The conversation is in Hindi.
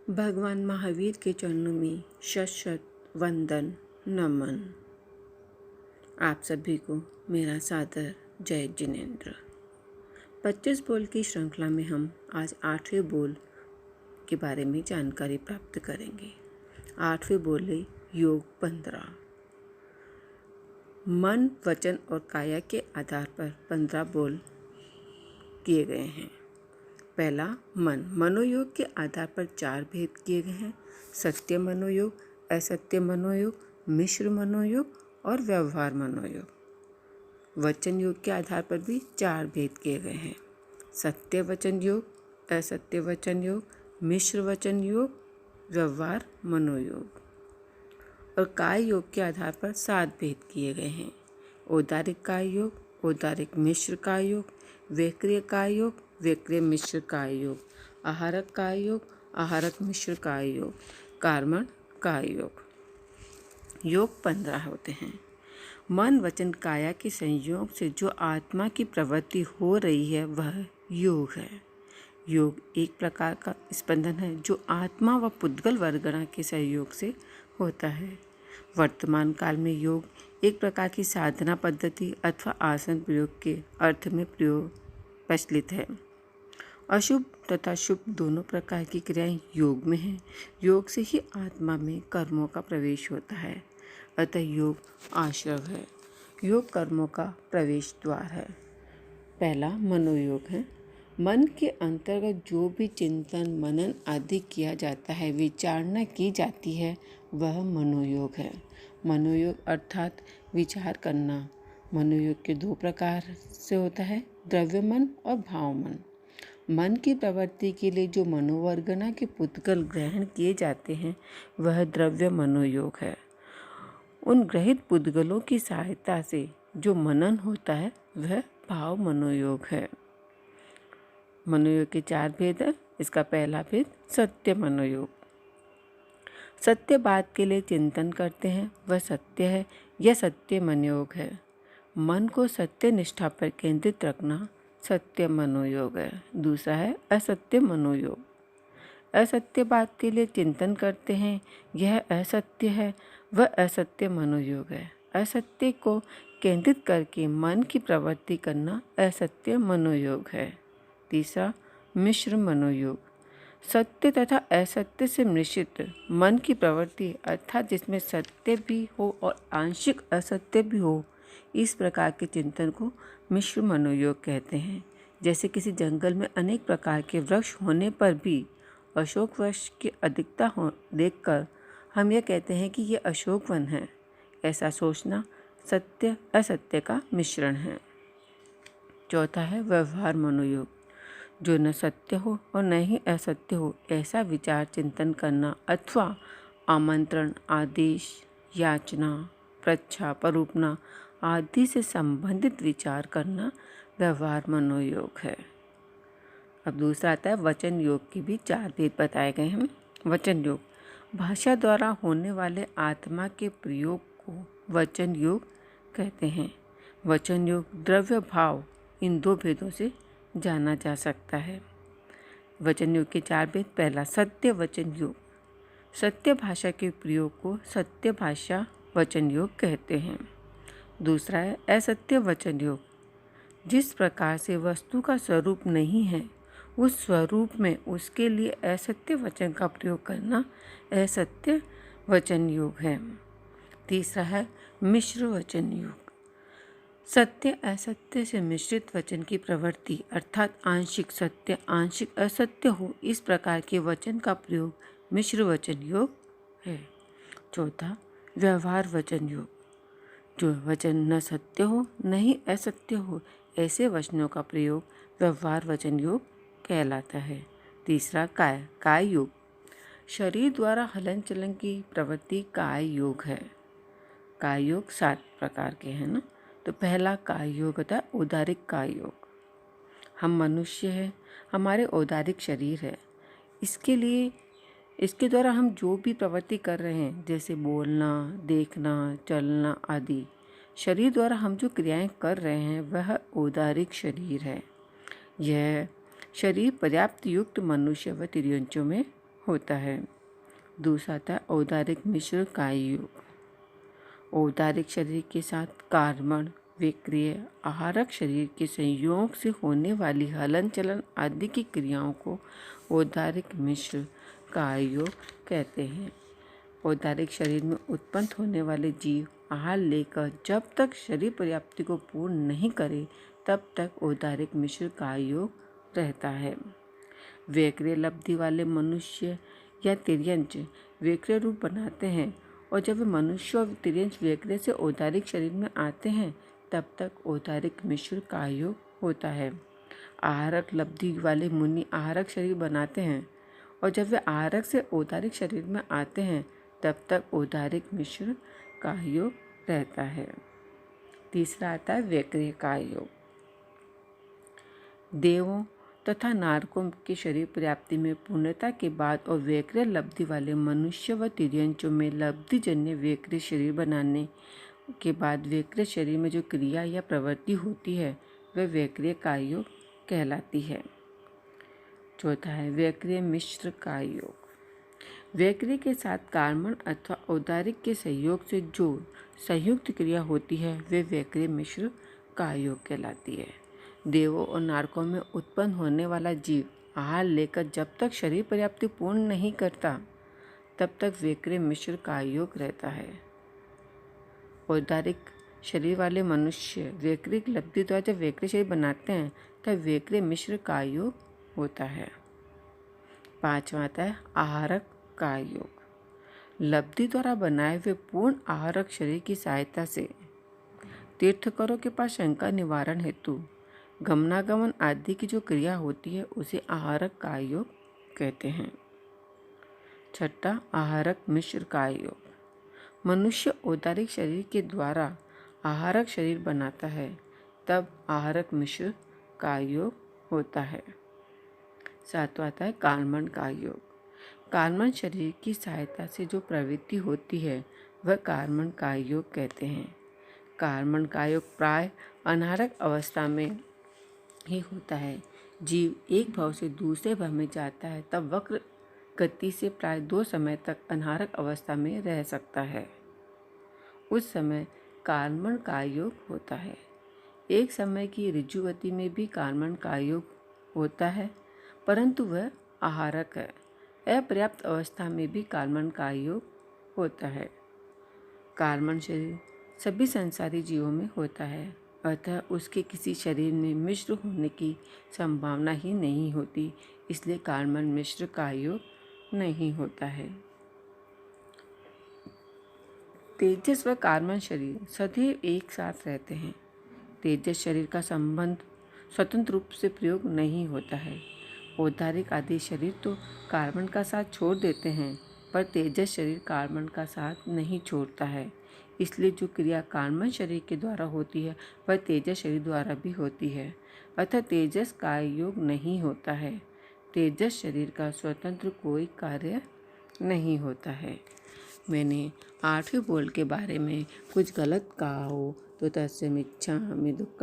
भगवान महावीर के चरणों में शत शत वंदन नमन। आप सभी को मेरा सादर जय जिनेंद्र। 25 बोल की श्रृंखला में हम आज 8वें बोल के बारे में जानकारी प्राप्त करेंगे। 8वें बोल है योग 15। मन, वचन और काया के आधार पर 15 बोल किए गए हैं। पहला मन। मनोयोग के आधार पर 4 भेद किए गए हैं: सत्य मनोयोग, असत्य मनोयोग, मिश्र मनोयोग और व्यवहार मनोयोग। वचन योग के आधार पर भी 4 भेद किए गए हैं: सत्य वचन योग, असत्य वचन योग, मिश्र वचन योग, व्यवहार मनोयोग। और काय योग के आधार पर 7 भेद किए गए हैं: औदारिक काय योग, औदारिक मिश्र काय योग, वैक्रिय काय योग, वैक्रिय मिश्र काय योग, आहारक काय योग, आहारक मिश्र काय योग, कार्मण काय योग। योग 15 होते हैं। मन, वचन, काया के संयोग से जो आत्मा की प्रवृत्ति हो रही है वह योग है। योग एक प्रकार का स्पंदन है जो आत्मा व पुद्गल वर्गणा के सहयोग से होता है। वर्तमान काल में योग एक प्रकार की साधना पद्धति अथवा आसन प्रयोग के अर्थ में प्रचलित है। अशुभ तथा शुभ दोनों प्रकार की क्रियाएं योग में हैं। योग से ही आत्मा में कर्मों का प्रवेश होता है, अतः योग आश्रव है। योग कर्मों का प्रवेश द्वार है। पहला मनोयोग है। मन के अंतर्गत जो भी चिंतन, मनन आदि किया जाता है, विचारणा की जाती है, वह मनोयोग है। मनोयोग अर्थात विचार करना। मनोयोग के 2 प्रकार से होता है: द्रव्य मन और भाव मन। मन की प्रवृत्ति के लिए जो मनोवर्गना के पुद्गल ग्रहण किए जाते हैं वह द्रव्य मनोयोग है। उन ग्रहित पुद्गलों की सहायता से जो मनन होता है वह भाव मनोयोग है। मनोयोग के 4 भेद है। इसका पहला भेद सत्य मनोयोग। सत्य बात के लिए चिंतन करते हैं वह सत्य है, यह सत्य मनोयोग है। मन को सत्य निष्ठा पर केंद्रित रखना सत्य मनोयोग है। दूसरा है असत्य मनोयोग। असत्य बात के लिए चिंतन करते हैं, यह असत्य है, वह असत्य मनोयोग है। असत्य को केंद्रित करके मन की प्रवृत्ति करना असत्य मनोयोग है। तीसरा मिश्र मनोयोग। सत्य तथा असत्य से मिश्रित मन की प्रवृत्ति अर्थात जिसमें सत्य भी हो और आंशिक असत्य भी हो, इस प्रकार के चिंतन को मिश्र मनोयोग कहते हैं। जैसे किसी जंगल में अनेक प्रकार के वृक्ष होने पर भी अशोक वृक्ष की अधिकता देखकर हम यह कहते हैं कि ये अशोक वन है। ऐसा सोचना सत्य असत्य का मिश्रण है। चौथा है व्यवहार मनोयोग। जो न सत्य हो और न ही असत्य हो ऐसा विचार चिंतन करना अथवा आमंत्रण, आदेश, याचना, प्रच्छा, परूपना आदि से संबंधित विचार करना व्यवहार मनोयोग है। अब दूसरा आता है वचन योग। की भी 4 भेद बताए गए हैं। वचन योग भाषा द्वारा होने वाले आत्मा के प्रयोग को वचन योग कहते हैं। वचन योग द्रव्य भाव इन 2 भेदों से जाना जा सकता है। वचन योग के 4 भेद। पहला सत्य वचन योग। सत्य भाषा के प्रयोग को सत्य भाषा वचन योग कहते हैं। दूसरा है असत्य वचन योग। जिस प्रकार से वस्तु का स्वरूप नहीं है उस स्वरूप में उसके लिए असत्य वचन का प्रयोग करना असत्य वचन योग है। तीसरा है मिश्र वचन योग। सत्य असत्य से मिश्रित वचन की प्रवृत्ति अर्थात आंशिक सत्य आंशिक असत्य हो, इस प्रकार के वचन का प्रयोग मिश्र वचन योग है। चौथा व्यवहार वचन योग। जो वचन न सत्य हो न ही असत्य हो ऐसे वचनों का प्रयोग व्यवहार वचन योग कहलाता है। तीसरा काय योग। शरीर द्वारा हलन चलन की प्रवृत्ति काय योग है। काय योग 7 प्रकार के हैं ना। तो पहला काय योग होता है औदारिक काय योग। हम मनुष्य हैं, हमारे औदारिक शरीर है। इसके द्वारा हम जो भी प्रवृत्ति कर रहे हैं जैसे बोलना, देखना, चलना आदि, शरीर द्वारा हम जो क्रियाएं कर रहे हैं वह औदारिक शरीर है। यह शरीर पर्याप्त युक्त मनुष्य व तिर्यंचों में होता है। दूसरा आता है औदारिक मिश्र काय योग। औदारिक शरीर के साथ कार्बन, विक्रिय, आहारक शरीर के संयोग से होने वाली हलन चलन आदि की क्रियाओं को औदारिक मिश्र काय योग कहते हैं। औदारिक शरीर में उत्पन्न होने वाले जीव आहार लेकर जब तक शरीर पर्याप्ति को पूर्ण नहीं करे तब तक औदारिक मिश्र काय योग रहता है। वैक्रिय लब्धि वाले मनुष्य या तिर्यंच वैक्रिय रूप बनाते हैं और जब वे मनुष्य और तिर्यंच वैक्रिय से औदारिक शरीर में आते हैं तब तक औदारिक मिश्र काय योग होता है। आहारक लब्धि वाले मुनि आहारक शरीर बनाते हैं और जब वे आहारक से औदारिक शरीर में आते हैं तब तक औदारिक मिश्र काय योग रहता है। तीसरा आता है वैक्रिय काय योग। देवों तथा नारकों के शरीर पर्याप्ति में पूर्णता के बाद और वैक्रिय लब्धि वाले मनुष्य व तिर्यंचों में लब्धिजन्य वैक्रिय शरीर बनाने के बाद वैक्रिय शरीर में जो क्रिया या प्रवृत्ति होती है वह वैक्रिय काय योग कहलाती है। चौथा है वैक्रिय मिश्र काय योग। वैक्रिय के साथ कार्बन अथवा औदारिक के सहयोग से जो संयुक्त क्रिया होती है वे वैक्रिय मिश्र काय योग कहलाती है। देवों और नारकों में उत्पन्न होने वाला जीव आहार लेकर जब तक शरीर पर्याप्ति पूर्ण नहीं करता तब तक वैक्रिय मिश्र काय योग रहता है। औदारिक शरीर वाले मनुष्य वैक्रिय लब्धि द्वारा जब वैक्रिय शरीर बनाते हैं तब वैक्रिय मिश्र काय योग होता है। पांचवा आता है आहारक काय योग। लब्धि द्वारा बनाए हुए पूर्ण आहारक शरीर की सहायता से तीर्थंकरों के पास शंका निवारण हेतु गमनागमन आदि की जो क्रिया होती है उसे आहारक काय योग कहते हैं। छठा आहारक मिश्र काय योग। मनुष्य औदारिक शरीर के द्वारा आहारक शरीर बनाता है तब आहारक मिश्र काय योग होता है। सातवां आता है कार्बन काय योग। कार्बन शरीर की सहायता से जो प्रवृत्ति होती है वह कार्बन काय योग कहते हैं। कार्बन काय योग प्राय अनाहारक अवस्था में ही होता है। जीव एक भाव से दूसरे भाव में जाता है तब वक्र गति से प्राय 2 समय तक अनाहारक अवस्था में रह सकता है। उस समय कार्बन काय योग होता है। एक समय की ऋजु गति में भी कार्बन काय योग होता है परंतु वह आहारक है। अपर्याप्त अवस्था में भी कार्बन काय योग होता है। कार्बन शरीर सभी संसारी जीवों में होता है अतः उसके किसी शरीर में मिश्र होने की संभावना ही नहीं होती, इसलिए कार्बन मिश्र काय योग नहीं होता है। तेजस व कार्बन शरीर सदैव एक साथ रहते हैं। तेजस शरीर का संबंध स्वतंत्र रूप से प्रयोग नहीं होता है। औदारिक आदि शरीर तो कार्बन का साथ छोड़ देते हैं पर तेजस शरीर कार्बन का साथ नहीं छोड़ता है, इसलिए जो क्रिया कार्बन शरीर के द्वारा होती है वह तेजस शरीर द्वारा भी होती है अतः तेजस काय योग नहीं होता है। तेजस शरीर का स्वतंत्र कोई कार्य नहीं होता है। मैंने 8वें बोल के बारे में कुछ गलत कहा हो तो तस्य मिच्छामि दुक्कड़म।